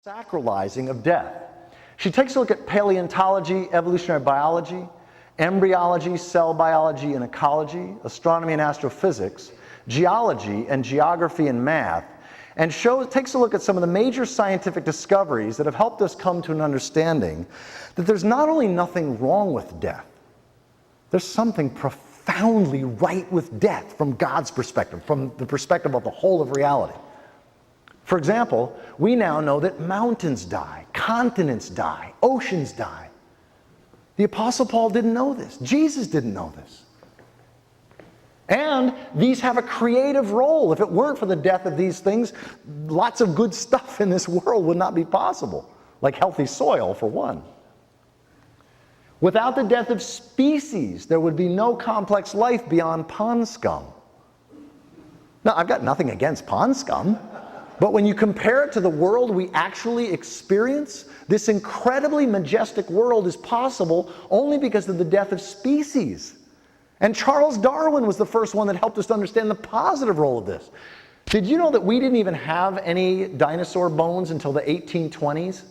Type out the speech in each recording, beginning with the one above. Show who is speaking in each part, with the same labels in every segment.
Speaker 1: sacralizing of death. She takes a look at paleontology, evolutionary biology, embryology, cell biology and ecology, astronomy and astrophysics, geology and geography and math, and takes a look at some of the major scientific discoveries that have helped us come to an understanding that there's not only nothing wrong with death, there's something profoundly right with death from God's perspective, from the perspective of the whole of reality. For example, we now know that mountains die, continents die, oceans die. The Apostle Paul didn't know this. Jesus didn't know this. And these have a creative role. If it weren't for the death of these things, lots of good stuff in this world would not be possible, like healthy soil, for one. Without the death of species, there would be no complex life beyond pond scum. Now, I've got nothing against pond scum, but when you compare it to the world we actually experience, this incredibly majestic world is possible only because of the death of species. And Charles Darwin was the first one that helped us to understand the positive role of this. Did you know that we didn't even have any dinosaur bones until the 1820s?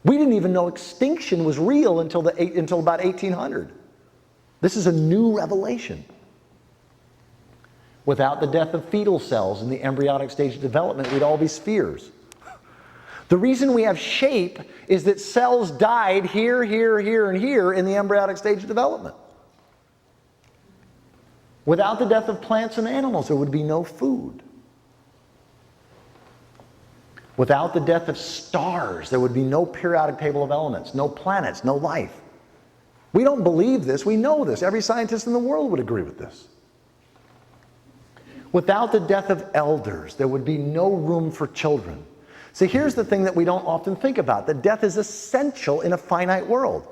Speaker 1: We didn't even know extinction was real until about 1800. This is a new revelation. Without the death of fetal cells in the embryonic stage of development, we'd all be spheres. The reason we have shape is that cells died here, here, here, and here in the embryonic stage of development. Without the death of plants and animals, there would be no food. Without the death of stars, there would be no periodic table of elements, no planets, no life. We don't believe this, we know this. Every scientist in the world would agree with this. Without the death of elders, there would be no room for children. See, here's the thing that we don't often think about, that death is essential in a finite world.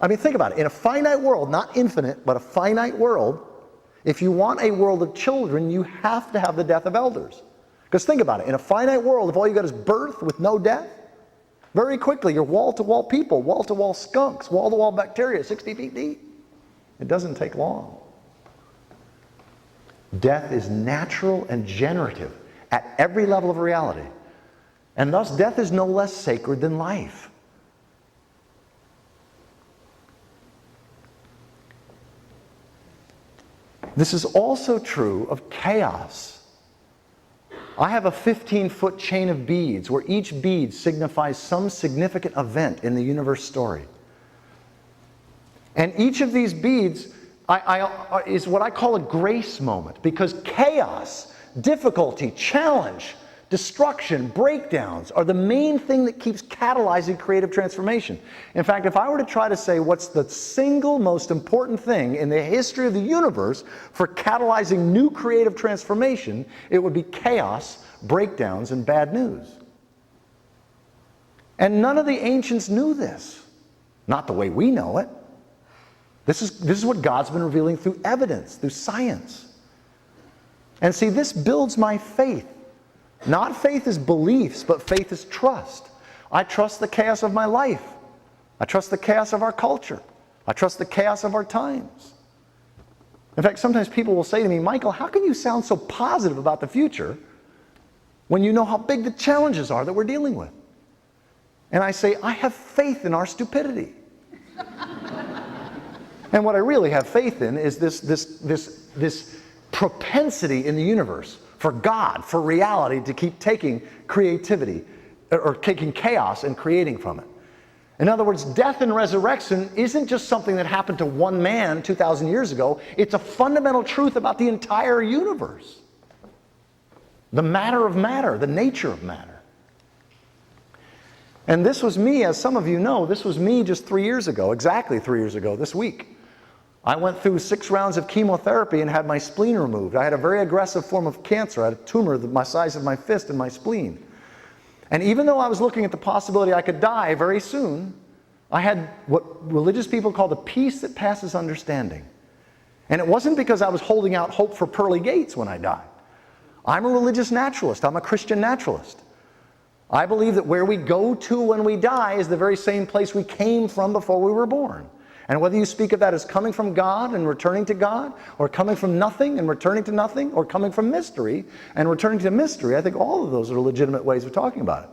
Speaker 1: I mean, think about it. In a finite world, not infinite, but a finite world, if you want a world of children, you have to have the death of elders. Because think about it, in a finite world, if all you got is birth with no death, very quickly you're wall-to-wall people, wall-to-wall skunks, wall-to-wall bacteria, 60 feet deep. It doesn't take long. Death is natural and generative at every level of reality. And thus, death is no less sacred than life. This is also true of chaos. I have a 15-foot chain of beads where each bead signifies some significant event in the universe story. And each of these beads is what I call a grace moment, because chaos, difficulty, challenge, destruction, breakdowns are the main thing that keeps catalyzing creative transformation. In fact, if I were to try to say what's the single most important thing in the history of the universe for catalyzing new creative transformation, it would be chaos, breakdowns, and bad news. And none of the ancients knew this. Not the way we know it. This is what God's been revealing through evidence, through science. And see, this builds my faith. Not faith as beliefs, but faith as trust. I trust the chaos of my life. I trust the chaos of our culture. I trust the chaos of our times. In fact, sometimes people will say to me, Michael, how can you sound so positive about the future when you know how big the challenges are that we're dealing with? And I say, I have faith in our stupidity. And what I really have faith in is this propensity in the universe for God, for reality, to keep taking creativity, or taking chaos and creating from it. In other words, death and resurrection isn't just something that happened to one man 2,000 years ago. It's a fundamental truth about the entire universe. The matter of matter, the nature of matter. And this was me, as some of you know, this was me just 3 years ago, exactly 3 years ago, this week. I went through 6 rounds of chemotherapy and had my spleen removed. I had a very aggressive form of cancer. I had a tumor the size of my fist in my spleen. And even though I was looking at the possibility I could die very soon, I had what religious people call the peace that passes understanding. And it wasn't because I was holding out hope for pearly gates when I died. I'm a religious naturalist. I'm a Christian naturalist. I believe that where we go to when we die is the very same place we came from before we were born. And whether you speak of that as coming from God and returning to God, or coming from nothing and returning to nothing, or coming from mystery and returning to mystery, I think all of those are legitimate ways of talking about it.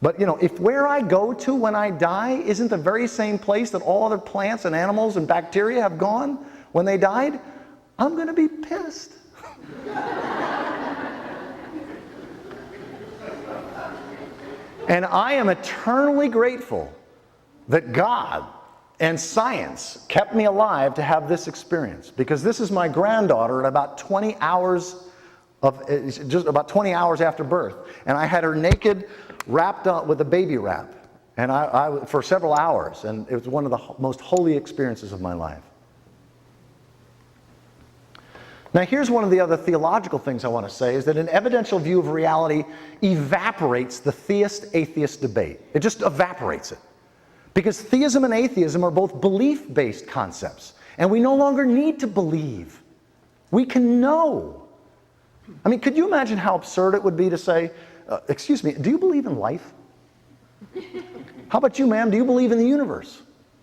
Speaker 1: But if where I go to when I die isn't the very same place that all other plants and animals and bacteria have gone when they died, I'm going to be pissed. And I am eternally grateful that God and science kept me alive to have this experience, because this is my granddaughter at about 20 hours just about 20 hours after birth, and I had her naked, wrapped up with a baby wrap, and I for several hours, and it was one of the most holy experiences of my life. Now, here's one of the other theological things I want to say, is that an evidential view of reality evaporates the theist-atheist debate. It just evaporates it. Because theism and atheism are both belief-based concepts, and we no longer need to believe. We can know. I mean, could you imagine how absurd it would be to say, excuse me, do you believe in life? How about you, ma'am? Do you believe in the universe?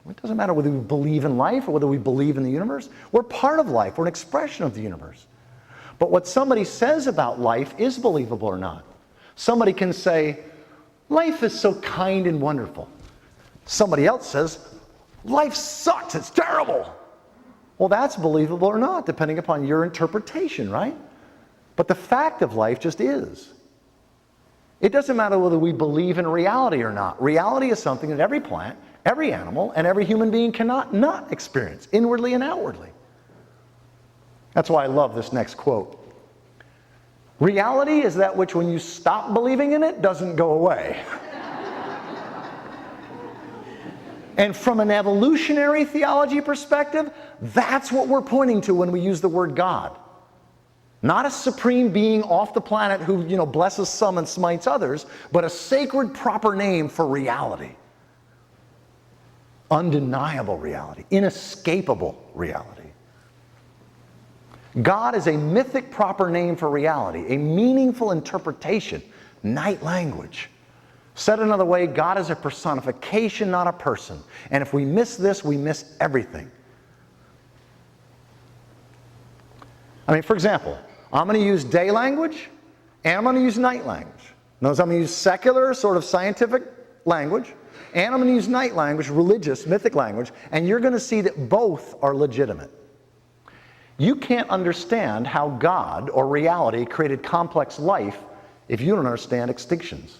Speaker 1: It doesn't matter whether we believe in life or whether we believe in the universe. We're part of life. We're an expression of the universe. But what somebody says about life is believable or not. Somebody can say, life is so kind and wonderful. Somebody else says, life sucks, it's terrible. Well, that's believable or not, depending upon your interpretation, right? But the fact of life just is. It doesn't matter whether we believe in reality or not. Reality is something that every plant, every animal, and every human being cannot not experience, inwardly and outwardly. That's why I love this next quote. Reality is that which, when you stop believing in it, doesn't go away. And from an evolutionary theology perspective, that's what we're pointing to when we use the word God. Not a supreme being off the planet who, blesses some and smites others, but a sacred proper name for reality. Undeniable reality, inescapable reality. God is a mythic proper name for reality, a meaningful interpretation, night language. Said another way, God is a personification, not a person. And if we miss this, we miss everything. I mean, for example, I'm going to use day language, and I'm going to use night language. Notice I'm going to use secular, sort of scientific language, and I'm going to use night language, religious, mythic language, and you're going to see that both are legitimate. You can't understand how God or reality created complex life if you don't understand extinctions.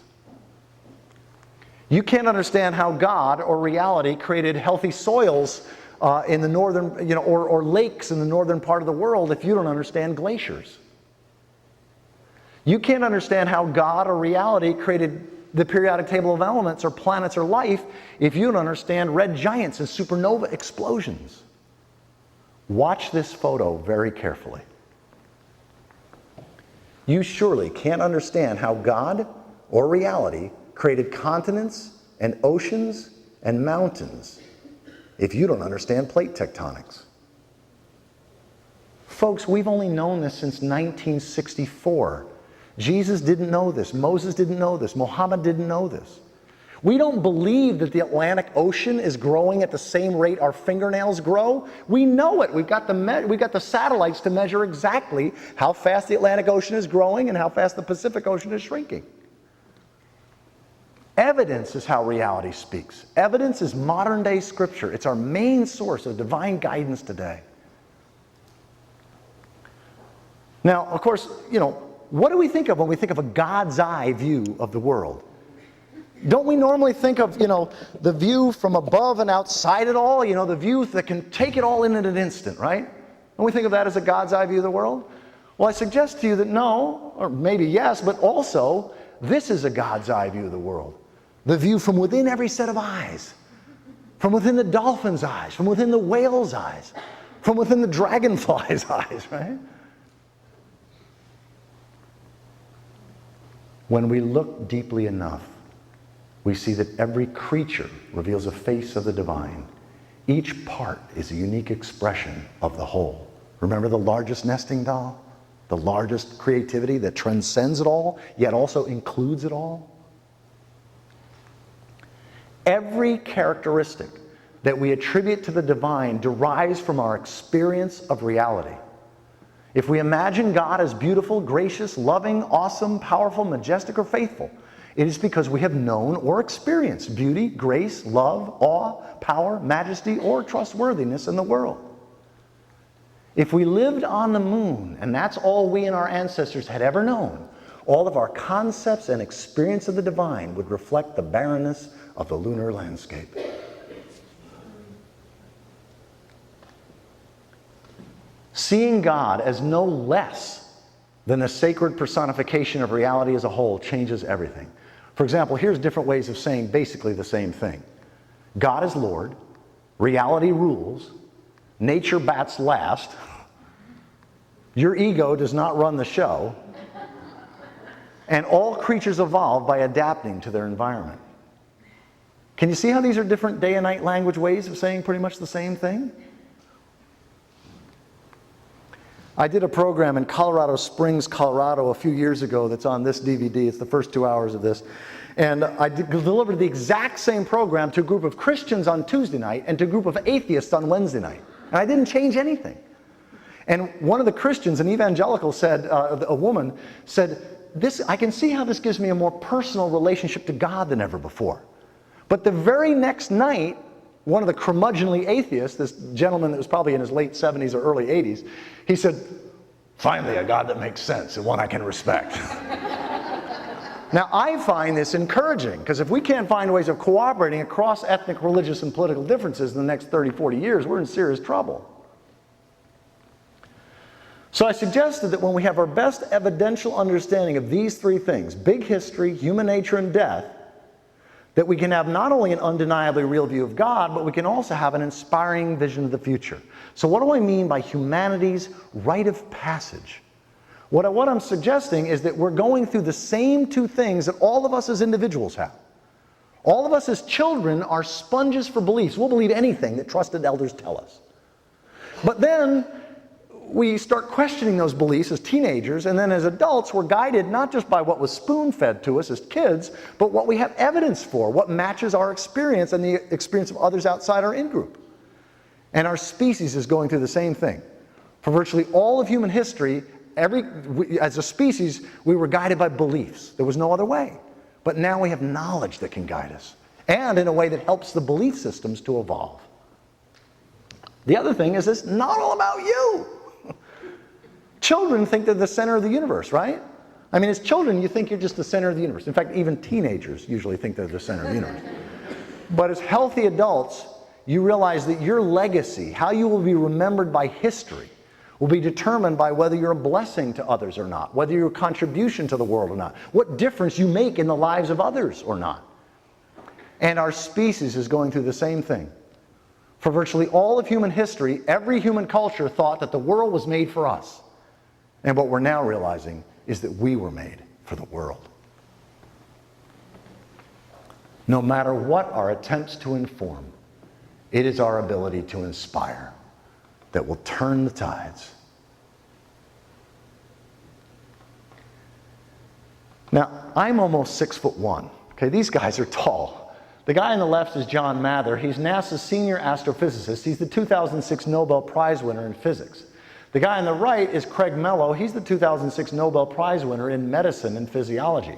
Speaker 1: You can't understand how God or reality created healthy soils in the northern, or lakes in the northern part of the world if you don't understand glaciers. You can't understand how God or reality created the periodic table of elements or planets or life if you don't understand red giants and supernova explosions. Watch this photo very carefully. You surely can't understand how God or reality created continents and oceans and mountains if you don't understand plate tectonics. Folks, we've only known this since 1964. Jesus didn't know this. Moses didn't know this. Muhammad didn't know this. We don't believe that the Atlantic Ocean is growing at the same rate our fingernails grow. We know it. We've got the satellites to measure exactly how fast the Atlantic Ocean is growing and how fast the Pacific Ocean is shrinking. Evidence is how reality speaks. Evidence is modern-day scripture. It's our main source of divine guidance today. Now, of course, what do we think of when we think of a God's eye view of the world? Don't we normally think of, the view from above and outside it all, the view that can take it all in an instant, right? Don't we think of that as a God's eye view of the world? Well, I suggest to you that no, or maybe yes, but also this is a God's eye view of the world. The view from within every set of eyes, from within the dolphin's eyes, from within the whale's eyes, from within the dragonfly's eyes, right? When we look deeply enough, we see that every creature reveals a face of the divine. Each part is a unique expression of the whole. Remember the largest nesting doll? The largest creativity that transcends it all, yet also includes it all? Every characteristic that we attribute to the divine derives from our experience of reality. If we imagine God as beautiful, gracious, loving, awesome, powerful, majestic, or faithful, It is because we have known or experienced beauty, grace, love, awe, power, majesty, or trustworthiness in the world. If we lived on the moon, and that's all we and our ancestors had ever known, all of our concepts and experience of the divine would reflect the barrenness of the lunar landscape. Seeing God as no less than a sacred personification of reality as a whole changes everything. For example, here's different ways of saying basically the same thing. God is Lord, reality rules, nature bats last, your ego does not run the show, and all creatures evolve by adapting to their environment. Can you see how these are different day and night language ways of saying pretty much the same thing? I did a program in Colorado Springs, Colorado a few years ago that's on this DVD. It's the first 2 hours of this. And I delivered the exact same program to a group of Christians on Tuesday night and to a group of atheists on Wednesday night. And I didn't change anything. And one of the Christians, an evangelical, said, a woman said, I can see how this gives me a more personal relationship to God than ever before. But the very next night, one of the curmudgeonly atheists, this gentleman that was probably in his late 70s or early 80s, he said, finally a God that makes sense and one I can respect. Now I find this encouraging, because if we can't find ways of cooperating across ethnic, religious, and political differences in the next 30, 40 years, we're in serious trouble. So I suggested that when we have our best evidential understanding of these three things, big history, human nature, and death, that we can have not only an undeniably real view of God, but we can also have an inspiring vision of the future. So what do I mean by humanity's rite of passage? What I'm suggesting is that we're going through the same two things that all of us as individuals have. All of us as children are sponges for beliefs. We'll believe anything that trusted elders tell us. But then we start questioning those beliefs as teenagers, and then as adults we're guided not just by what was spoon-fed to us as kids, but what we have evidence for, what matches our experience and the experience of others outside our in-group. And our species is going through the same thing. For virtually all of human history, as a species, we were guided by beliefs. There was no other way. But now we have knowledge that can guide us, and in a way that helps the belief systems to evolve. The other thing is it's not all about you. Children think they're the center of the universe, right? I mean, as children, you think you're just the center of the universe. In fact, even teenagers usually think they're the center of the universe. But as healthy adults, you realize that your legacy, how you will be remembered by history, will be determined by whether you're a blessing to others or not, whether you're a contribution to the world or not, what difference you make in the lives of others or not. And our species is going through the same thing. For virtually all of human history, every human culture thought that the world was made for us. And what we're now realizing is that we were made for the world. No matter what our attempts to inform, it is our ability to inspire that will turn the tides. Now, I'm almost 6'1". Okay, these guys are tall. The guy on the left is John Mather. He's NASA's senior astrophysicist. He's the 2006 Nobel Prize winner in physics. The guy on the right is Craig Mello. He's the 2006 Nobel Prize winner in medicine and physiology.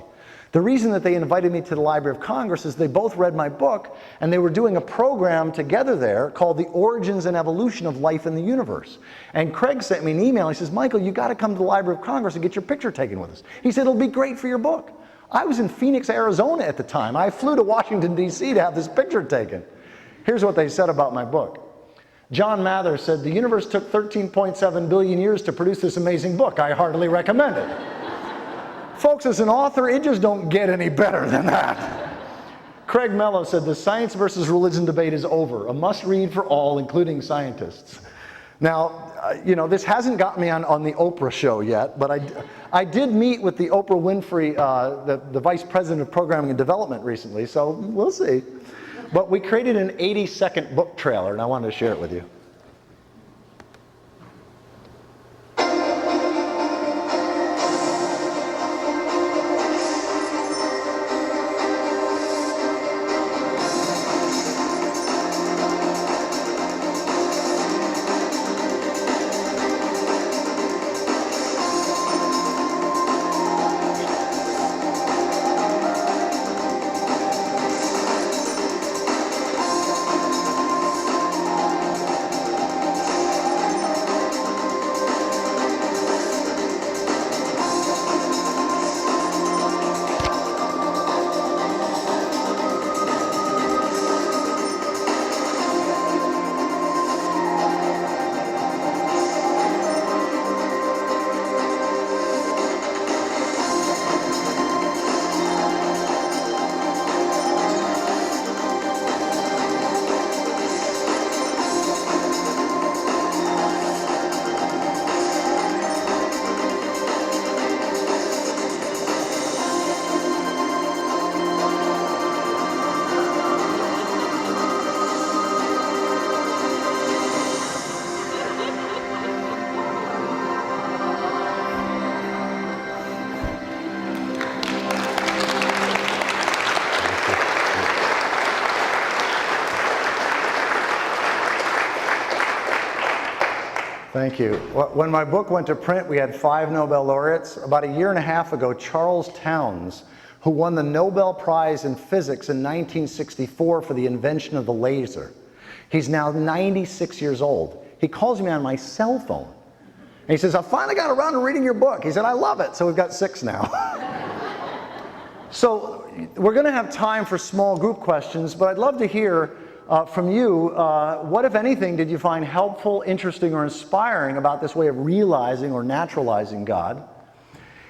Speaker 1: The reason that they invited me to the Library of Congress is they both read my book, and they were doing a program together there called The Origins and Evolution of Life in the Universe. And Craig sent me an email. He says, Michael, you got to come to the Library of Congress and get your picture taken with us. He said, it'll be great for your book. I was in Phoenix, Arizona at the time. I flew to Washington, D.C. to have this picture taken. Here's what they said about my book. John Mather said, the universe took 13.7 billion years to produce this amazing book. I heartily recommend it. Folks, as an author, it just don't get any better than that. Craig Mello said, the science versus religion debate is over. A must-read for all, including scientists. Now, this hasn't got me on the Oprah show yet, but I did meet with the Oprah Winfrey, the Vice President of Programming and Development recently, so we'll see. But we created an 80-second book trailer, and I wanted to share it with you. Thank you. When my book went to print, we had 5 Nobel laureates. About a year and a half ago, Charles Townes, who won the Nobel Prize in Physics in 1964 for the invention of the laser. He's now 96 years old. He calls me on my cell phone. And he says, I finally got around to reading your book. He said, I love it. So we've got 6 now. So we're going to have time for small group questions, but I'd love to hear from you, what, if anything, did you find helpful, interesting, or inspiring about this way of realizing or naturalizing God?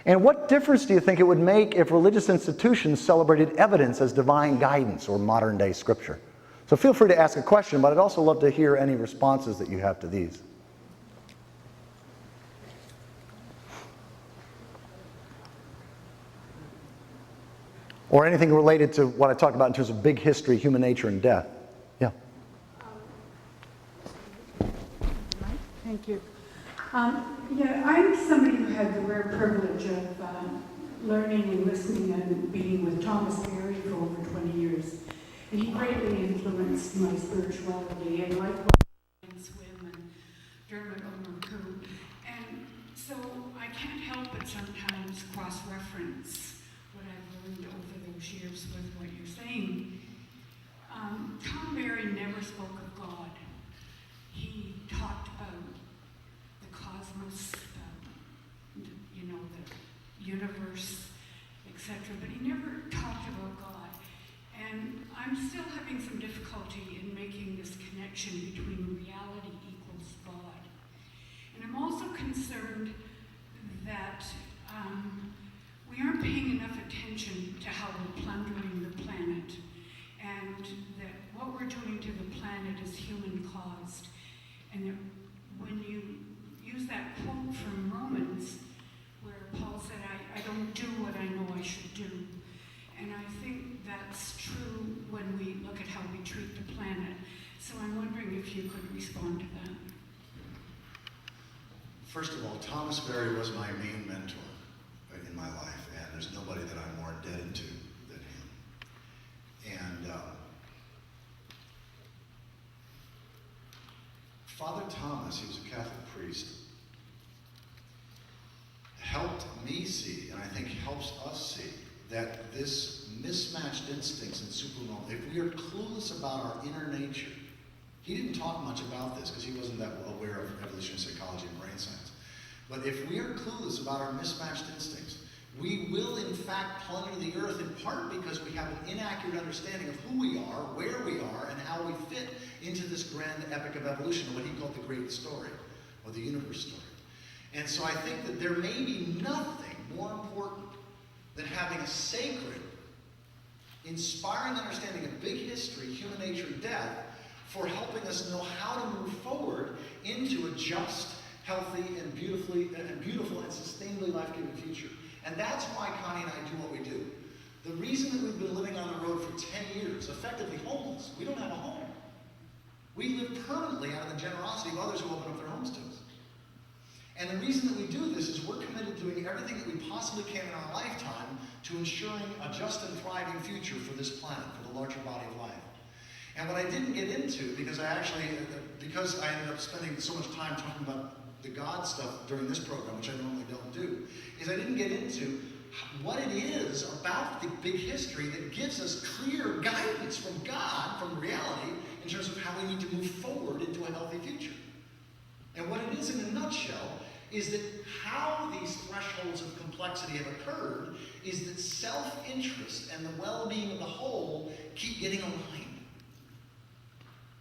Speaker 1: And what difference do you think it would make if religious institutions celebrated evidence as divine guidance or modern-day scripture? So feel free to ask a question, but I'd also love to hear any responses that you have to these. Or anything related to what I talked about in terms of big history, human nature, and death. Yeah.
Speaker 2: Thank you. Yeah, I'm somebody who had the rare privilege of learning and listening and being with Thomas Berry for over 20 years. And he greatly influenced my spirituality, and likewise Swim and Dermot O'Murcoo. And so I can't help but sometimes cross-reference what I've learned over those years with what you're saying. Tom Berry never spoke of God. He talked about the cosmos, the universe, etc., but he never talked about God. And I'm still having some difficulty in making this connection between reality equals God. And I'm also concerned that we aren't paying enough attention to how we're plundering the planet, and that what we're doing to the planet is human-caused. And that when you use that quote from Romans, where Paul said, I don't do what I know I should do. And I think that's true when we look at how we treat the planet. So I'm wondering if you could respond to that.
Speaker 3: First of all, Thomas Berry was my main mentor in my life, and there's nobody that I'm more indebted to than him. And Father Thomas, he was a Catholic priest, helped me see, and I think helps us see, that this mismatched instincts and supernormal, if we are clueless about our inner nature, he didn't talk much about this because he wasn't that aware of evolutionary psychology and brain science. But if we are clueless about our mismatched instincts, we will in fact plunder the earth, in part because we have an inaccurate understanding of who we are, where we are, and how we fit into this grand epic of evolution, what he called the great story, or the universe story. And so I think that there may be nothing more important than having a sacred, inspiring understanding of big history, human nature, and death, for helping us know how to move forward into a just, healthy, and beautiful and sustainably life-giving future. And that's why Connie and I do what we do. The reason that we've been living on the road for 10 years, effectively homeless, we don't have a home. We live permanently out of the generosity of others who open up their homes to us. And the reason that we do this is we're committed to doing everything that we possibly can in our lifetime to ensuring a just and thriving future for this planet, for the larger body of life. And what I didn't get into, because I ended up spending so much time talking about the God stuff during this program, which I normally don't do, is I didn't get into what it is about the big history that gives us clear guidance from God, from reality, in terms of how we need to move forward into a healthy future. And what it is in a nutshell is that how these thresholds of complexity have occurred is that self-interest and the well-being of the whole keep getting aligned.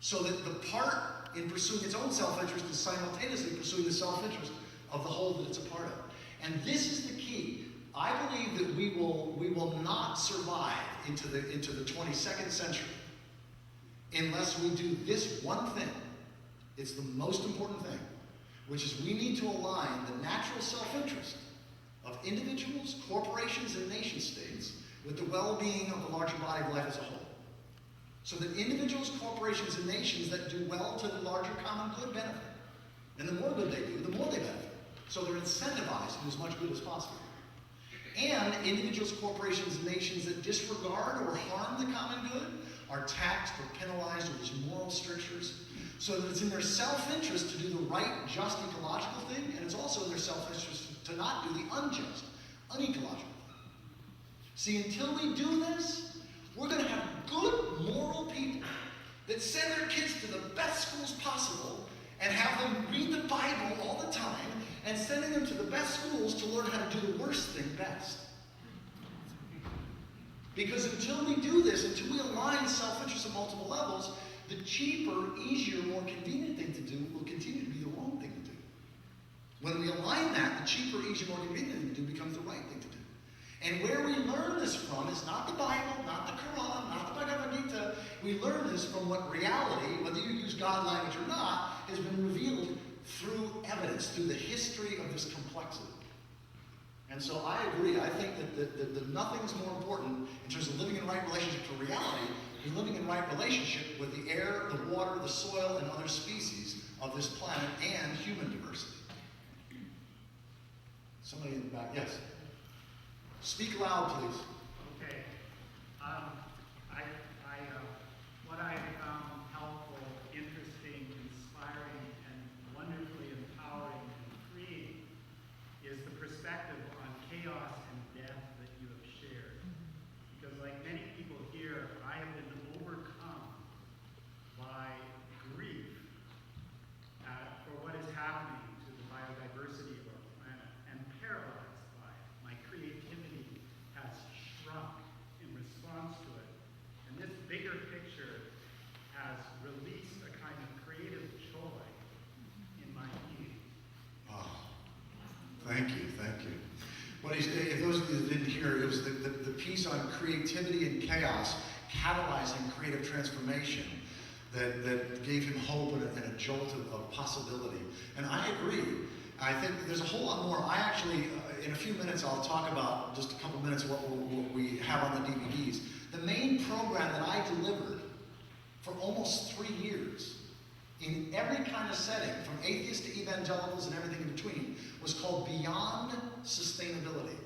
Speaker 3: So that the part in pursuing its own self-interest is simultaneously pursuing the self-interest of the whole that it's a part of. And this is the key. I believe that we will not survive into the 22nd century unless we do this one thing. It's the most important thing, which is we need to align the natural self-interest of individuals, corporations, and nation states with the well-being of the larger body of life as a whole. So that individuals, corporations, and nations that do well to the larger common good benefit. And the more good they do, the more they benefit. So they're incentivized to do as much good as possible. And individuals, corporations, and nations that disregard or harm the common good are taxed or penalized with these moral strictures, so that it's in their self-interest to do the right, just, ecological thing, and it's also in their self-interest to not do the unjust, unecological thing. See, until we do this, we're going to have good, moral people that send their kids to the best schools possible and have them read the Bible all the time and sending them to the best schools to learn how to do the worst thing best. Because until we do this, until we align self-interest at multiple levels, the cheaper, easier, more convenient thing to do will continue to be the wrong thing to do. When we align that, the cheaper, easier, more convenient thing to do becomes the right thing to do. And where we learn this from is not the Bible, not the Quran, not the Bhagavad Gita. We learn this from what reality, whether you use God language or not, has been revealed through evidence, through the history of this complexity. And so I agree. I think that nothing's more important in terms of living in right relationship to reality than living in right relationship with the air, the water, the soil, and other species of this planet and human diversity. Somebody in the back, yes. Speak loud, please.
Speaker 4: Okay. What I found helpful, interesting, inspiring, and wonderfully empowering and freeing is the perspective on chaos and death that you have shared. Because like many people here, I have been overcome by grief for what is happening to the biodiversity of our planet and paralyzed by it. My creativity has shrunk in response to it. And this bigger picture has released a kind of creative joy in my being.
Speaker 3: Oh, thank you, thank you. What he's, if those of you that didn't hear, it was the piece on creativity and chaos catalyzing creative transformation that gave him hope and a jolt of possibility. And I agree. I think there's a whole lot more. I actually, in a few minutes, I'll talk about, just a couple minutes, what we have on the DVDs. The main program that I delivered for almost 3 years, in every kind of setting, from atheists to evangelicals and everything in between, was called Beyond Sustainability,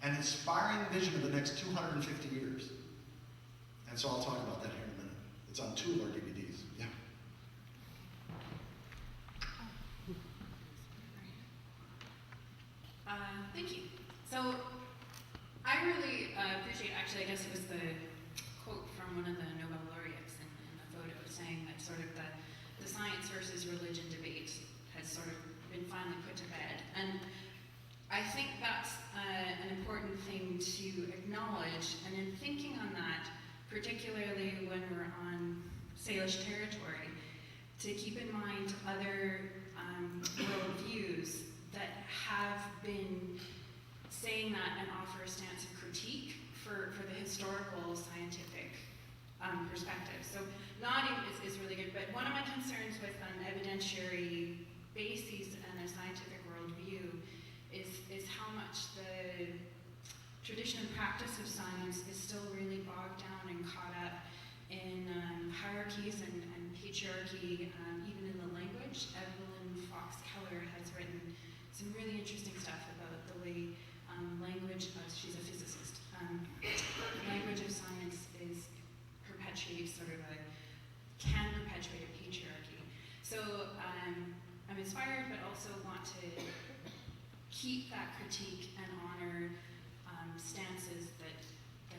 Speaker 3: an inspiring vision of the next 250 years. And so I'll talk about that here in a minute. It's on 2 of our DVDs. Yeah.
Speaker 5: Thank you. So I really appreciate, actually, I guess it was the quote from one of the Nobel laureates in the photo saying that sort of the science versus religion debate has sort of been finally put to bed. And I think that's an important thing to acknowledge. And in thinking on that, particularly when we're on Salish territory, to keep in mind other worldviews that have been saying that and offer a stance of critique for the historical scientific perspective. So nodding is really good, but one of my concerns with an evidentiary basis and a scientific worldview is how much the tradition and practice of science is still really bogged down and caught up in hierarchies and patriarchy, even in the language. Evelyn Fox Keller has written some really interesting stuff about the way language, she's a physicist, language of science perpetuates can perpetuate a patriarchy. So I'm inspired, but also want to keep that critique and honor stances that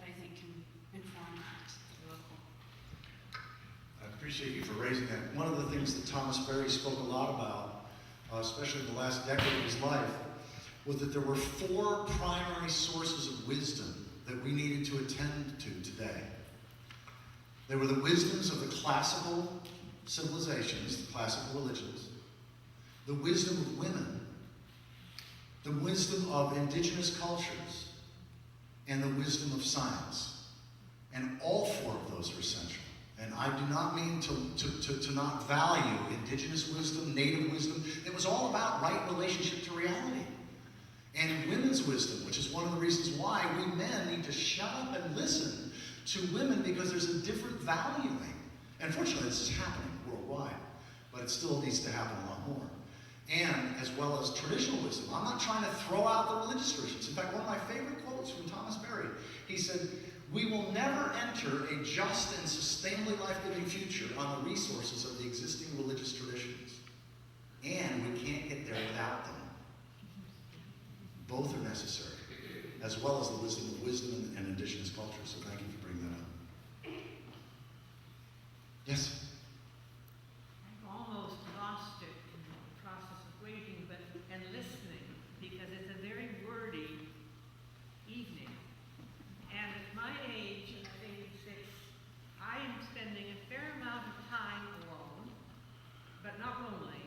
Speaker 5: I think can inform that. Really cool.
Speaker 3: I appreciate you for raising that. One of the things that Thomas Berry spoke a lot about, especially in the last decade of his life, was that there were 4 primary sources of wisdom that we needed to attend to today. They were the wisdoms of the classical civilizations, the classical religions, the wisdom of women, the wisdom of indigenous cultures, and the wisdom of science. And all 4 of those are essential. And I do not mean to not value indigenous wisdom, native wisdom. It was all about right relationship to reality. And women's wisdom, which is one of the reasons why we men need to shut up and listen to women, because there's a different valuing. And fortunately, this is happening worldwide, but it still needs to happen a lot more. And as well as traditional wisdom. I'm not trying to throw out the religious traditions. In fact, one of my favorite quotes from Thomas Berry, he said, "We will never enter a just and sustainable sustainably life-giving future on the resources of the existing religious traditions. And we can't get there without them. Both are necessary, as well as the wisdom of wisdom and indigenous culture. So thank you for bringing that up. Yes?
Speaker 6: I've almost lost it in the process of waiting and listening, because it's a very wordy evening. And at my age, at 86, I am spending a fair amount of time alone, but not lonely.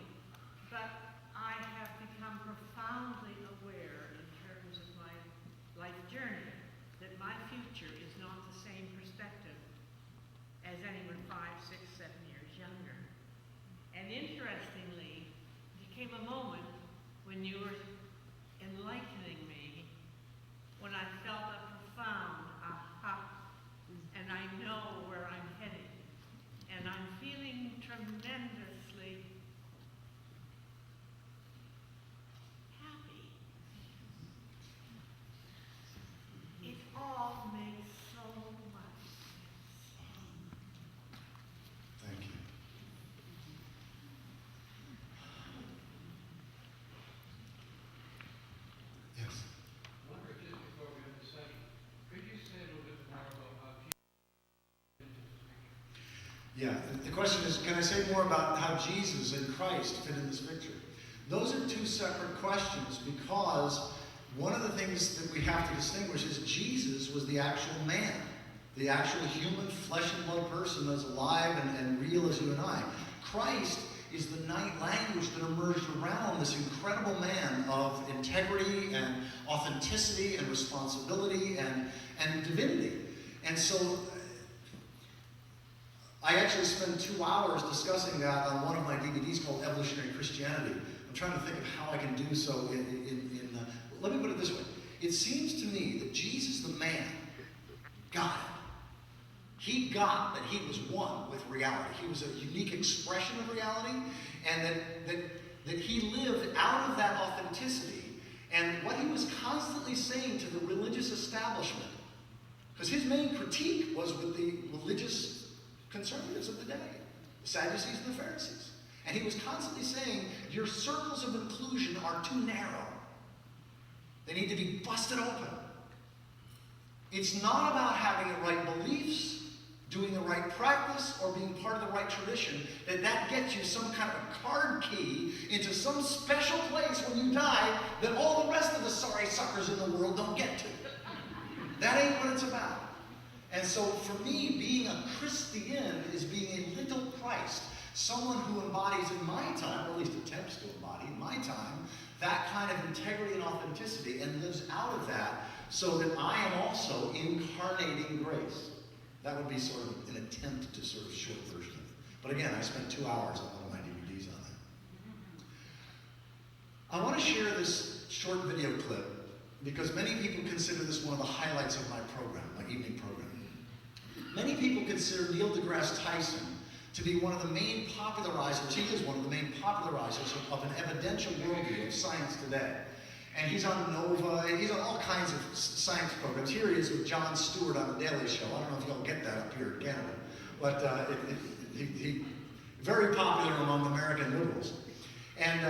Speaker 6: But I have become profoundly aware in terms of my life journey that my future is not the same perspective as anyone 5, 6, 7 years younger. And interestingly, there came a moment when you were enlightening me, when I felt a profound aha, and I know where I'm headed. And I'm feeling tremendously happy. It all makes so much sense.
Speaker 3: Thank you. Yes?
Speaker 7: I wonder, just before we end the session, could you say a little bit more about how
Speaker 3: Yeah, the question is, can I say more about how Jesus and Christ fit in this picture? Those are two separate questions, because one of the things that we have to distinguish is Jesus was the actual man, the actual human flesh and blood person that's alive and real as you and I. Christ is the night language that emerged around this incredible man of integrity and authenticity and responsibility and divinity. And so I actually spent 2 hours discussing that on one of my DVDs called Evolutionary Christianity. I'm trying to think of how I can do so let me put it this way. It seems to me that Jesus, the man, got it. He got that he was one with reality. He was a unique expression of reality, and that he lived out of that authenticity. And what he was constantly saying to the religious establishment, because his main critique was with the religious conservatives of the day, the Sadducees and the Pharisees. And he was constantly saying, your circles of inclusion are too narrow. They need to be busted open. It's not about having the right beliefs, doing the right practice, or being part of the right tradition, that gets you some kind of a card key into some special place when you die that all the rest of the sorry suckers in the world don't get to. That ain't what it's about. And so for me, being a Christian is being a little Christ, someone who embodies in my time, or at least attempts to embody in my time, that kind of integrity and authenticity, and lives out of that, so that I am also incarnating grace. That would be sort of an attempt to sort of short version of it. But again, I spent 2 hours on one of my DVDs on that. I want to share this short video clip because many people consider this one of the highlights of my program, my evening program. Many people consider Neil deGrasse Tyson to be one of the main popularizers, he is one of the main popularizers of an evidential worldview of science today. And he's on Nova, he's on all kinds of science programs. Here he is with Jon Stewart on The Daily Show. I don't know if y'all get that up here in Canada. But he very popular among American liberals. And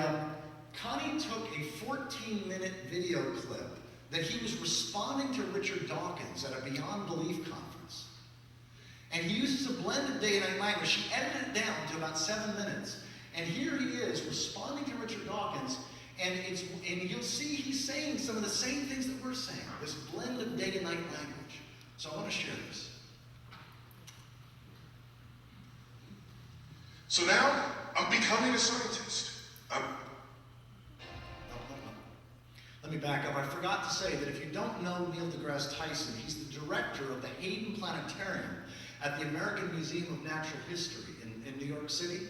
Speaker 3: Connie took a 14-minute video clip that he was responding to Richard Dawkins at a Beyond Belief conference. And he uses a blended day and night language. She edited it down to about 7 minutes. And here he is responding to Richard Dawkins. And you'll see he's saying some of the same things that we're saying, this blend of day and night language. So I want to share this.
Speaker 8: So now I'm becoming a scientist.
Speaker 3: Let me back up. I forgot to say that if you don't know Neil deGrasse Tyson, he's the director of the Hayden Planetarium at the American Museum of Natural History in New York City.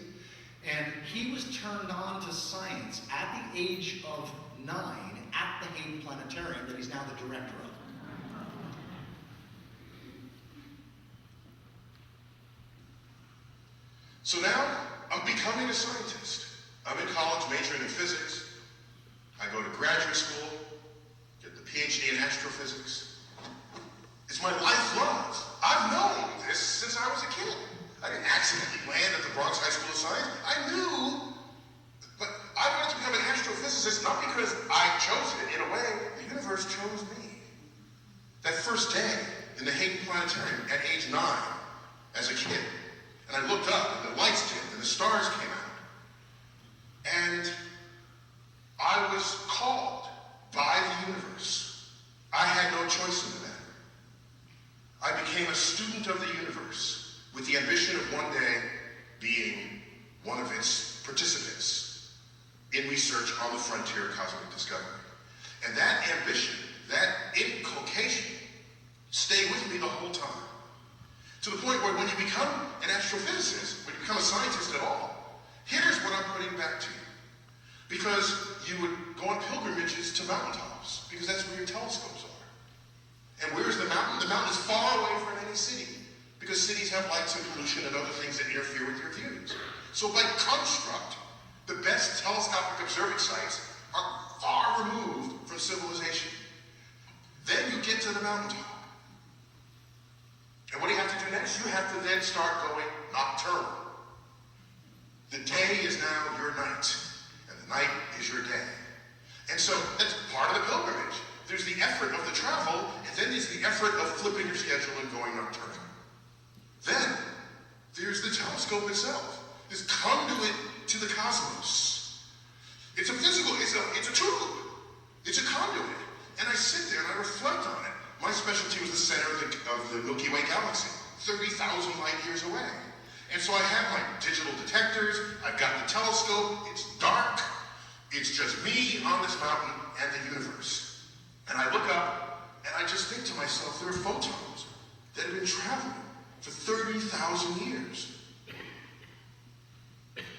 Speaker 3: And he was turned on to science at the age of 9 at the Hayden Planetarium that he's now the director of.
Speaker 8: So now I'm becoming a scientist. I'm in college majoring in physics. I go to graduate school, get the PhD in astrophysics. It's my life love. I've known this since I was a kid. accidentally land at the Bronx High School of Science. I knew, but I wanted to become an astrophysicist not because I chose it. In a way, the universe chose me. That first day in the Hayden Planetarium at age 9 as a kid, and I looked up and the lights dimmed and the stars came out. And I was called by the universe. I had no choice in the matter. I became a student of the universe with the ambition of one day being one of its participants in research on the frontier of cosmic discovery. And that ambition, that inculcation, stayed with me the whole time. To the point where when you become an astrophysicist, when you become a scientist at all, here's what I'm putting back to you. Because you would go on pilgrimages to mountaintops, because that's where your telescopes are. And where's the mountain? The mountain is far away from any city, because cities have lights and pollution and other things that interfere with your views. So by construct, the best telescopic observing sites are far removed from civilization. Then you get to the mountaintop. And what do you have to do next? You have to then start going nocturnal. The day is now your night, and the night is your day. And so that's part of the pilgrimage. There's the effort of the travel, and then there's the effort of flipping your schedule and going nocturnal. Then there's the telescope itself, this conduit to the cosmos. It's a physical, it's a tube, it's a conduit. And I sit there and I reflect on it. My specialty was the center of the Milky Way galaxy, 30,000 light years away. And so I have my digital detectors, I've got the telescope, it's dark, it's just me on this mountain and the universe. And I look up and I just think to myself, there are photons that have been traveling for 30,000 years.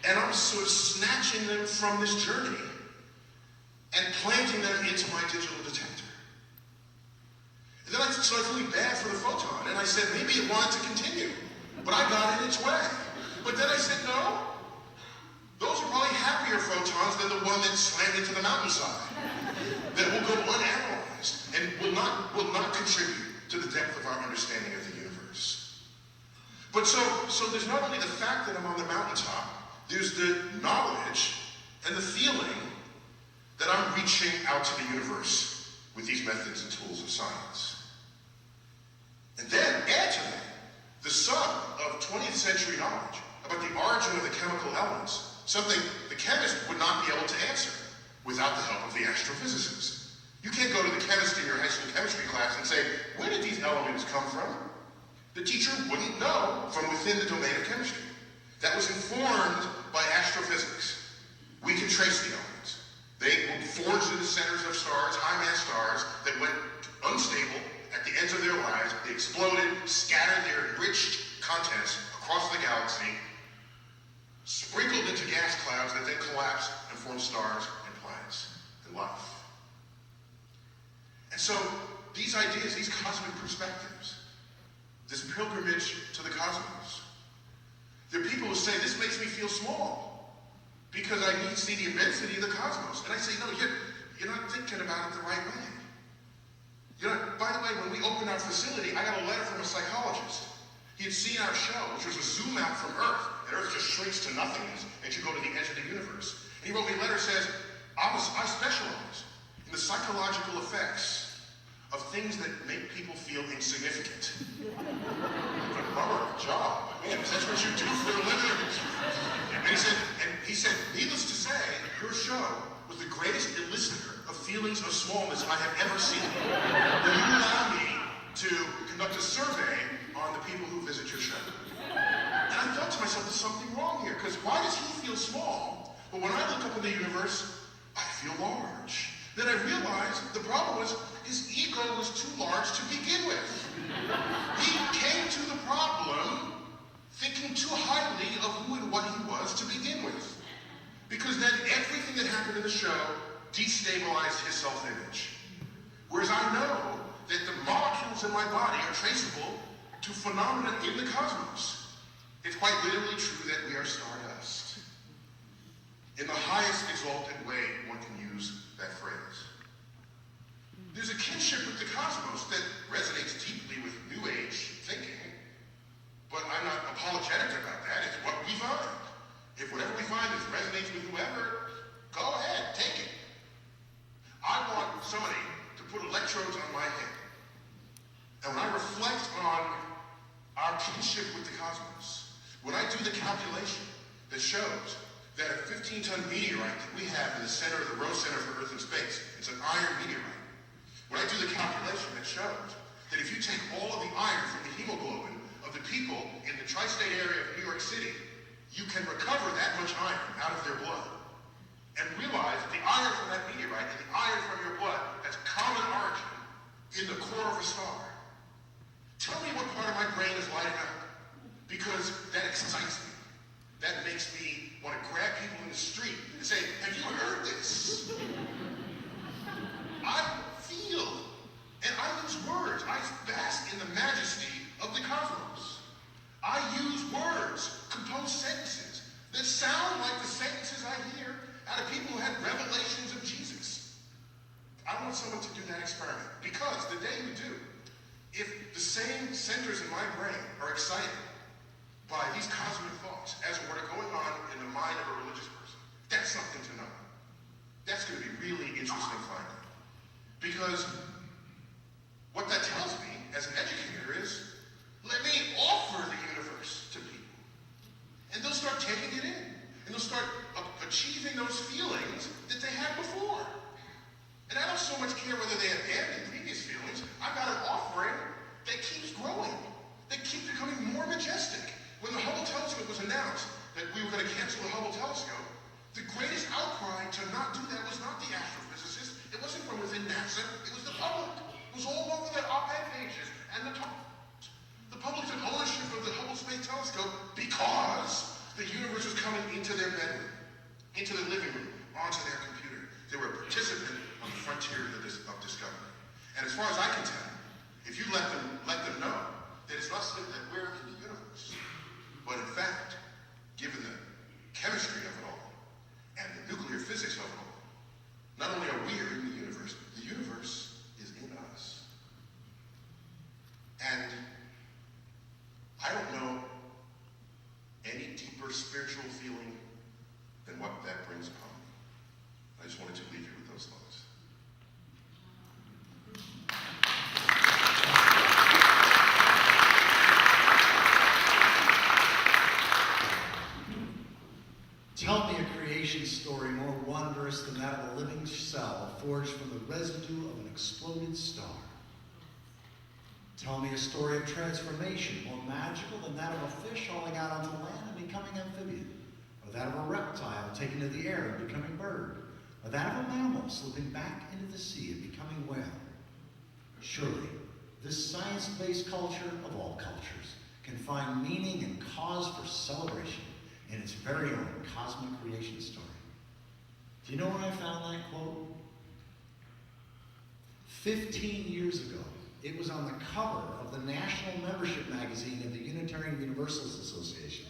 Speaker 8: And I'm sort of snatching them from this journey and planting them into my digital detector. And then I started feeling bad for the photon, and I said maybe it wanted to continue, but I got in its way. But then I said, no, those are probably happier photons than the one that slammed into the mountainside, that will go unanalyzed and will not contribute to the depth of our understanding of the universe. But so there's not only the fact that I'm on the mountaintop, there's the knowledge and the feeling that I'm reaching out to the universe with these methods and tools of science. And then add to that the sum of 20th century knowledge about the origin of the chemical elements, something the chemist would not be able to answer without the help of the astrophysicist. You can't go to the chemist in your high school chemistry class and say, where did these elements come from? The teacher wouldn't know from within the domain of chemistry. That was informed by astrophysics. We can trace the elements. They were forged in the centers of stars, high-mass stars, that went unstable at the ends of their lives. They exploded, scattered their enriched contents across the galaxy, sprinkled into gas clouds that then collapsed and formed stars and planets and life. And so these ideas, these cosmic perspectives, this pilgrimage to the cosmos, there are people who say, this makes me feel small because I need to see the immensity of the cosmos. And I say, no, you're not thinking about it the right way. By the way, when we opened our facility, I got a letter from a psychologist. He had seen our show, which was a zoom out from Earth, and Earth just shrinks to nothingness as you go to the edge of the universe. And he wrote me a letter that says, I specialize in the psychological effects of things that make people feel insignificant. What a bummer of a job. Man, that's what you do for a living. And he said, needless to say, your show was the greatest elicitor of feelings of smallness I have ever seen. Will you allow me to conduct a survey on the people who visit your show? And I thought to myself, there's something wrong here, because why does he feel small? But when I look up in the universe, I feel large. Then I realized the problem was his ego was too large to begin with. He came to the problem thinking too highly of who and what he was to begin with. Because then everything that happened in the show destabilized his self-image. Whereas I know that the molecules in my body are traceable to phenomena in the cosmos. It's quite literally true that we are stardust. In the highest exalted way one can use that phrase. There's a kinship with the cosmos that resonates deeply with New Age thinking, but I'm not apologetic about that. kinship with the cosmos. When I do the calculation that shows that a 15-ton meteorite that we have in the center of the Rose Center for Earth and Space, it's an iron meteorite. When I do the calculation that shows that if you take all of the iron from the hemoglobin of the people in the tri-state area of New York City, you can recover that much iron out of their blood. And realize that the iron from that meteorite and the iron from your blood has common origin in the core of a star. Tell me what part of my brain is lighting up, because that excites me. That makes me want to grab people in the street and say, have you heard this? I feel, and I use words. I bask in the majesty of the cosmos. I use words, compose sentences that sound like the sentences I hear out of people who had revelations of Jesus. I want someone to do that experiment, because the day you do, if the same centers in my brain are excited by these cosmic thoughts as what are going on in the mind of a religious person, that's something to know. That's going to be really interesting finding. Because what that tells me as an educator is, let me offer the universe to people. And they'll start taking it in. And they'll start achieving those feelings that they had before. And I don't so much care whether they abandoned previous feelings. I've got an offering that keeps growing, that keeps becoming more majestic. When the Hubble telescope was announced that we were going to cancel the Hubble telescope, the greatest outcry to not do that was not the astrophysicists. It wasn't from within NASA. It was the public. It was all over the op-ed pages and the public took ownership of the Hubble Space Telescope because the universe was coming into their bedroom, into their living room, onto their computer. They were a participant on the frontier of discovery. And as far as I can tell, if you let them know that it's not simply that we're in the universe, but in fact, given the chemistry of it all and the nuclear physics of it all, not only are we in the universe is in us. And I don't know any deeper spiritual feeling than what that brings upon me. I just wanted to leave you with those thoughts.
Speaker 3: Tell me a creation story more wondrous than that of a living cell forged from the residue of an exploded star. Tell me a story of transformation more magical than that of a fish hauling out onto land and becoming amphibian, or that of a reptile taken to the air and becoming bird, or that of a mammal slipping back into the sea and becoming whale. Surely, this science-based culture of all cultures can find meaning and cause for celebration in its very own cosmic creation story. Do you know where I found that quote? 15 years ago, it was on the cover of the national membership magazine of the Unitarian Universalist Association.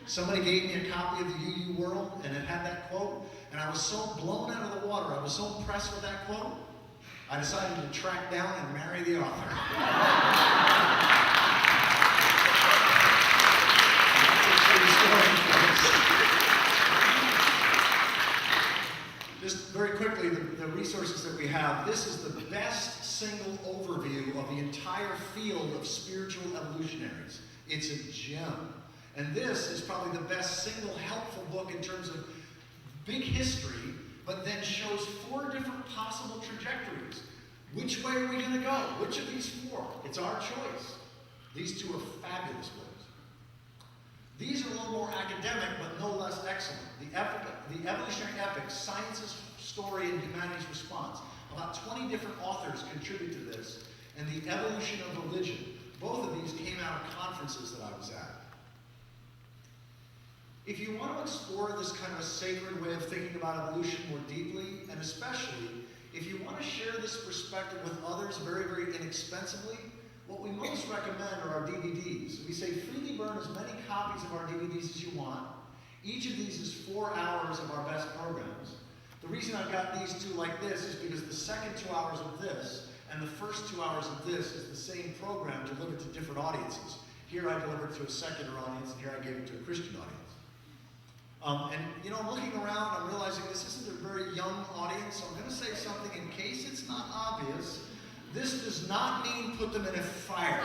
Speaker 3: Somebody gave me a copy of the UU World, and it had that quote, and I was so blown out of the water, I was so impressed with that quote, I decided to track down and marry the author. Just very quickly, the resources that we have. This is the best single overview of the entire field of spiritual evolutionaries. It's a gem. And this is probably the best single helpful book in terms of big history, but then shows 4 different possible trajectories. Which way are we going to go? Which of these 4? It's our choice. These 2 are fabulous books. These are a little more academic, but no less excellent. The Evolutionary Epic, Science's Story and Humanity's Response. About 20 different authors contribute to this. And The Evolution of Religion. Both of these came out of conferences that I was at. If you want to explore this kind of a sacred way of thinking about evolution more deeply, and especially if you want to share this perspective with others very, very inexpensively, what we most recommend are our DVDs. We say freely burn as many copies of our DVDs as you want. Each of these is 4 hours of our best programs. The reason I've got these 2 like this is because the second 2 hours of this and the first 2 hours of this is the same program delivered to different audiences. Here I delivered to a secular audience, and here I gave it to a Christian audience. I'm looking around, I'm realizing this isn't a very young audience, so I'm going to say something in case it's not obvious. This does not mean put them in a fire.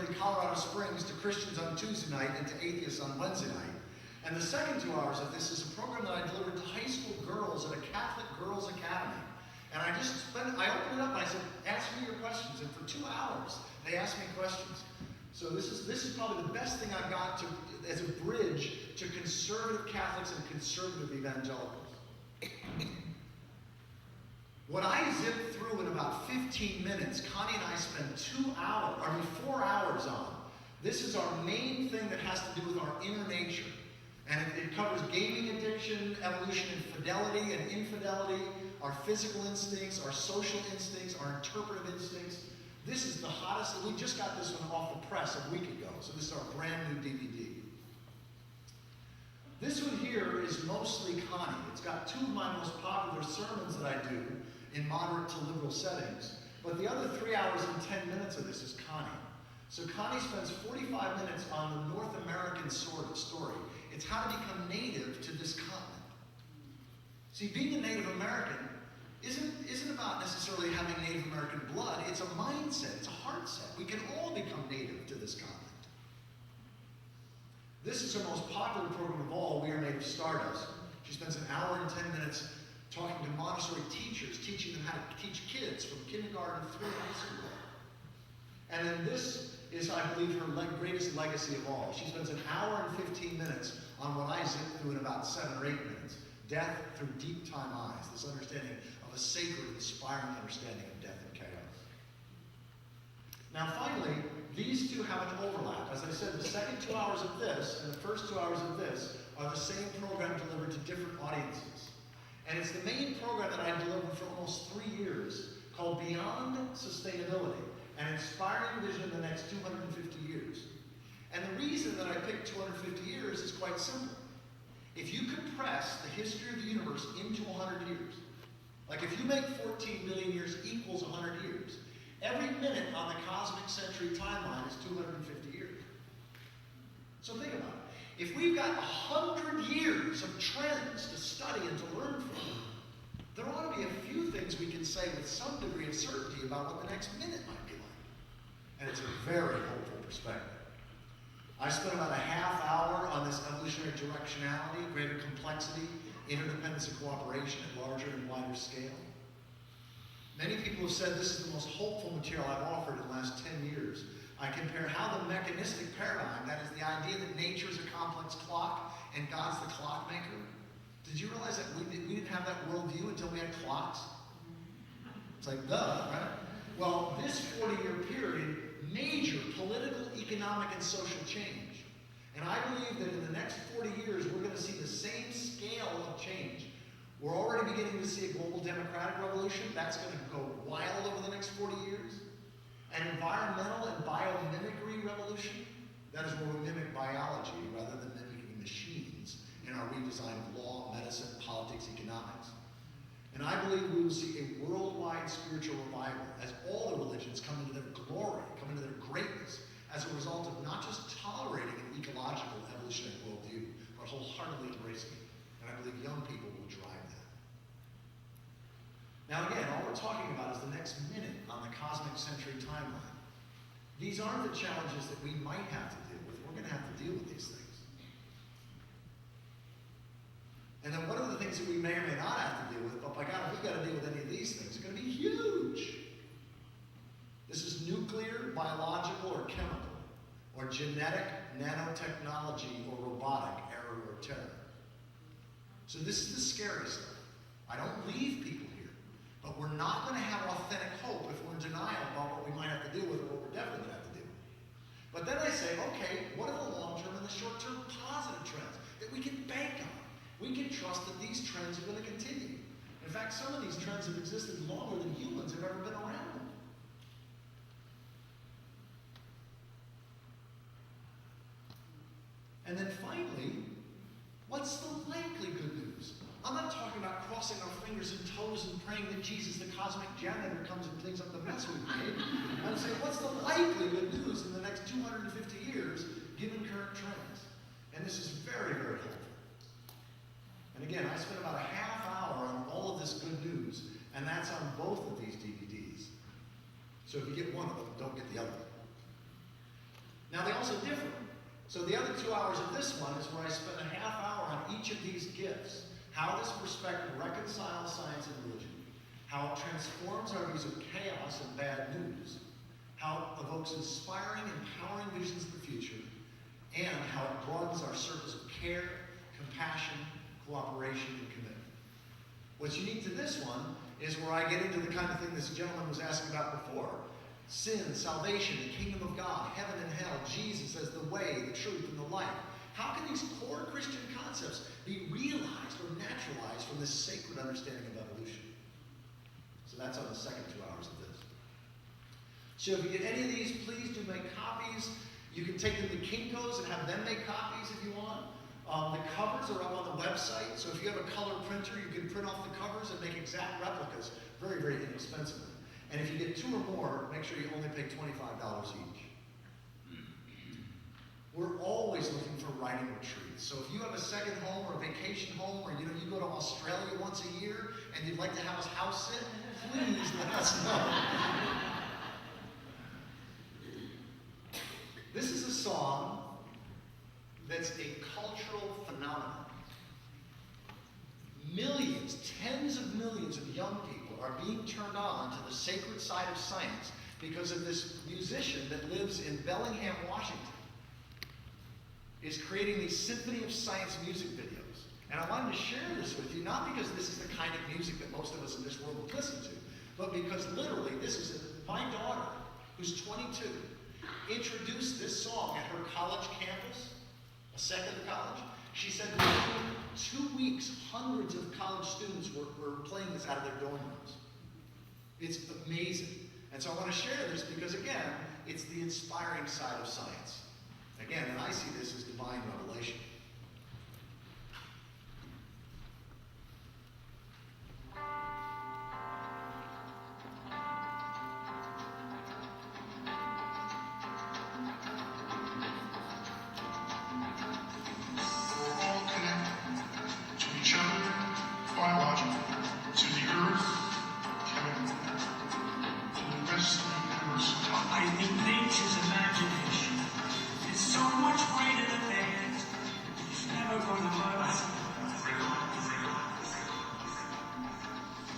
Speaker 3: in Colorado Springs to Christians on Tuesday night and to atheists on Wednesday night. And the second 2 hours of this is a program that I delivered to high school girls at a Catholic Girls Academy. And I opened it up and I said, ask me your questions. And for 2 hours, they asked me questions. So this is probably the best thing I've got as a bridge to conservative Catholics and conservative evangelicals. What I zipped through in about 15 minutes, Connie and I spent 4 hours on. This is our main thing that has to do with our inner nature. And it covers gaming addiction, evolution in fidelity and infidelity, our physical instincts, our social instincts, our interpretive instincts. This is the hottest. We just got this one off the press a week ago, so this is our brand new DVD. This one here is mostly Connie. It's got 2 of my most popular sermons that I do in moderate to liberal settings. But the other 3 hours and 10 minutes of this is Connie. So Connie spends 45 minutes on the North American story. It's how to become native to this continent. See, being a Native American isn't about necessarily having Native American blood. It's a mindset. It's a heart set. We can all become native to this continent. This is her most popular program of all, We Are Native Stardust. She spends an hour and 10 minutes talking to Montessori teachers, teaching them how to teach kids from kindergarten through high school. And then this is, I believe, her greatest legacy of all. She spends an hour and 15 minutes on what I zipped through in about 7 or 8 minutes. Death through deep time eyes. This understanding of a sacred, inspiring understanding of death and chaos. Now finally, these two have an overlap. As I said, the second 2 hours of this and the first 2 hours of this are the same program delivered to different audiences. And it's the main program that I delivered for almost 3 years called Beyond Sustainability, an inspiring vision in the next 250 years. And the reason that I picked 250 years is quite simple. If you compress the history of the universe into 100 years, like if you make 14 billion years equals 100 years, every minute on the cosmic century timeline is 250 years. So think about it. If we've got 100 years of trends to study and to learn from, there ought to be a few things we can say with some degree of certainty about what the next minute might be like. And it's a very hopeful perspective. I spent about a half hour on this evolutionary directionality, greater complexity, interdependence and cooperation at larger and wider scale. Many people have said this is the most hopeful material I've offered in the last 10 years. I compare how the mechanistic paradigm, that is the idea that nature is a complex clock and God's the clockmaker. Did you realize that we didn't have that worldview until we had clocks? It's like, duh, right? Well, this 40-year period, major political, economic, and social change. And I believe that in the next 40 years, we're going to see the same scale of change. We're already beginning to see a global democratic revolution. That's going to go wild over the next 40 years. An environmental and biomimicry revolution. That is where we mimic biology rather than mimicking machines in our redesign of law, medicine, politics, economics. And I believe we will see a worldwide spiritual revival as all the religions come into their glory, come into their greatness, as a result of not just tolerating an ecological evolutionary worldview, but wholeheartedly embracing it. And I believe young people will drive that. Now again, all we're talking about is the next minute on the cosmic century timeline. These aren't the challenges that we might have to deal with. We're going to have to deal with these things. And then what are the things that we may or may not have to deal with? But by God, if we've got to deal with any of these things, it's going to be huge. This is nuclear, biological, or chemical, or genetic, nanotechnology, or robotic error or terror. So this is the scary stuff. I don't leave people here, but we're not going to have authentic hope if we're in denial about what we might have to deal with or what we're definitely going to have to deal with. But then I say, okay, what are the long-term and the short-term positive trends that we can bank on? We can trust that these trends are going to continue. In fact, some of these trends have existed longer than humans have ever been around. And then finally, what's the likely good news? I'm not talking about crossing our fingers and toes and praying that Jesus, the cosmic janitor, comes and cleans up the mess we've made. I'm saying, what's the likely good news in the next 250 years, given current trends? And this is very, very helpful. And again, I spent about a half hour on all of this good news, and that's on both of these DVDs. So if you get one of them, don't get the other one. also different. So the other 2 hours of this one is where I spend a half hour on each of these gifts. How this perspective reconciles science and religion. How it transforms our views of chaos and bad news. How it evokes inspiring, empowering visions of the future. And how it broadens our circles of care, compassion, cooperation, and commitment. What's unique to this one is where I get into the kind of thing this gentleman was asking about before. Sin, salvation, the kingdom of God, heaven and hell, Jesus as the way, the truth, and the life. How can these core Christian concepts be realized or naturalized from this sacred understanding of evolution? So that's on the second 2 hours of this. So if you get any of these, please do make copies. You can take them to Kinko's and have them make copies if you want. The covers are up on the website, so if you have a color printer, you can print off the covers and make exact replicas very, very inexpensively. And if you get 2 or more, make sure you only pay $25 each. We're always looking for writing retreats. So if you have a second home or a vacation home, or you go to Australia once a year and you'd like to have us house sit, please let us know. This is a song that's a cultural phenomenon. Millions, tens of millions of young people are being turned on to the sacred side of science because of this musician that lives in Bellingham, Washington, is creating these symphony of science music videos. And I wanted to share this with you, not because this is the kind of music that most of us in this world would listen to, but because literally this is my daughter, who's 22, introduced this song at her college campus, a second of college. She said within 2 weeks, hundreds of college students were playing this out of their dorm rooms. It's amazing. And so I want to share this because, again, it's the inspiring side of science. Again, and I see this as divine revelation.
Speaker 9: I think nature's imagination is so much greater than theirs. It's never gonna hurt us.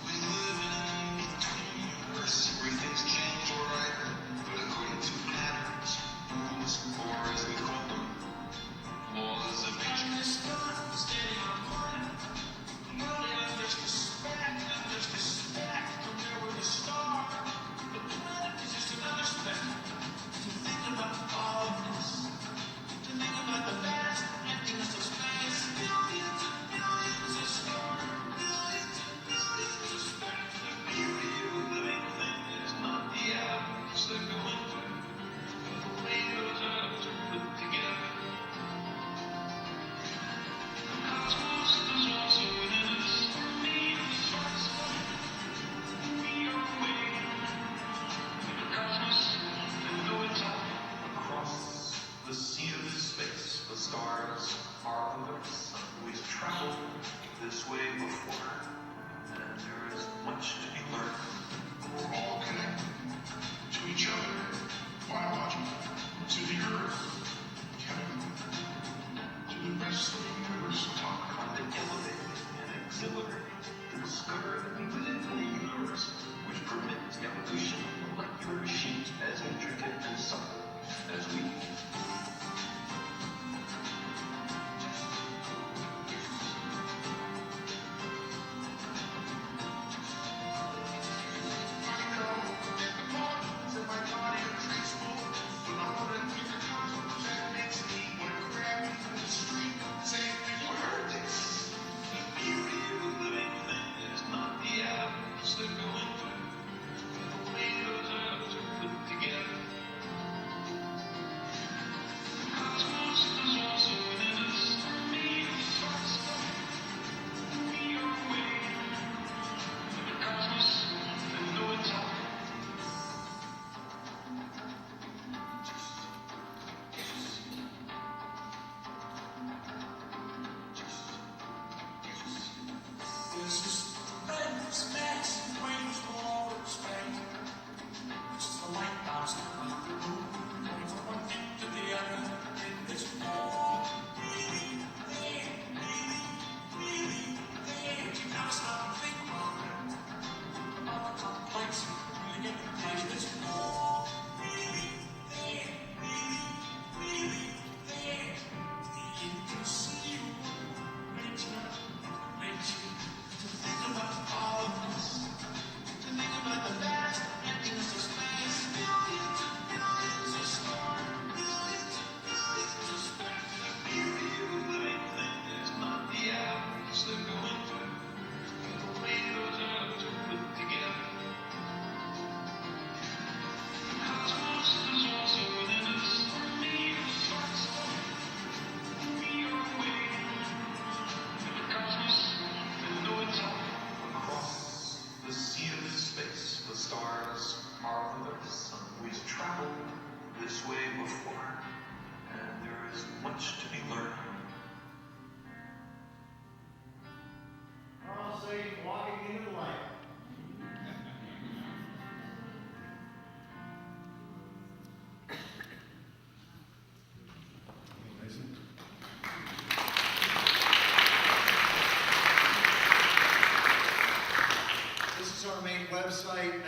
Speaker 9: We live in a universe where things change, alright, but according to patterns, rules, or as we call them, laws of nature. Standing on one, really I'm just a speck from where we're the star. The planet is just another speck. To think about all of this, to think about the vast emptiness of space, billions and billions of stars, billions and billions of specks. The beauty of a living thing is not the atoms that go into it, but the way those atoms are put together. The cosmos is also within us. Made of stars. We are waiting for the cosmos to know it's all. Across the sea of space, the stars are alerts. We've traveled this way before, and there is much to be learned. We're all connected to each other, biologically, to the earth, chemically, to the rest of the universe. Talk about the elevated and exhilarating to discover that we live in a universe which permits evolution of molecular machines as intricate and subtle as we.
Speaker 8: I know that the parts of my body are traceable, but I'm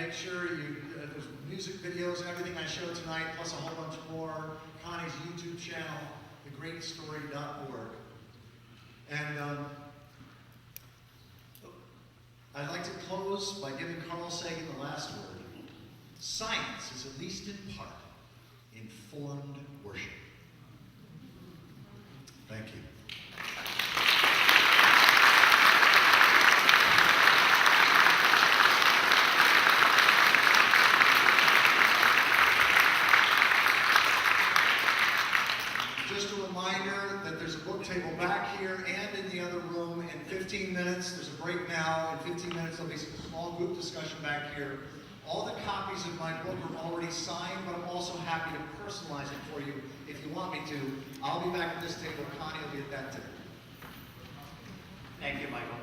Speaker 3: make sure there's music videos and everything I showed tonight, plus a whole bunch more. Connie's YouTube channel, thegreatstory.org. And I'd like to close by giving Carl Sagan the last word. Science is, at least in part, informed worship. Thank you. Just a reminder that there's a book table back here and in the other room. In 15 minutes, there's a break now. In 15 minutes, there'll be some small group discussion back here. All the copies of my book are already signed, but I'm also happy to personalize it for you if you want me to. I'll be back at this table. Connie will be at that table.
Speaker 4: Thank you, Michael.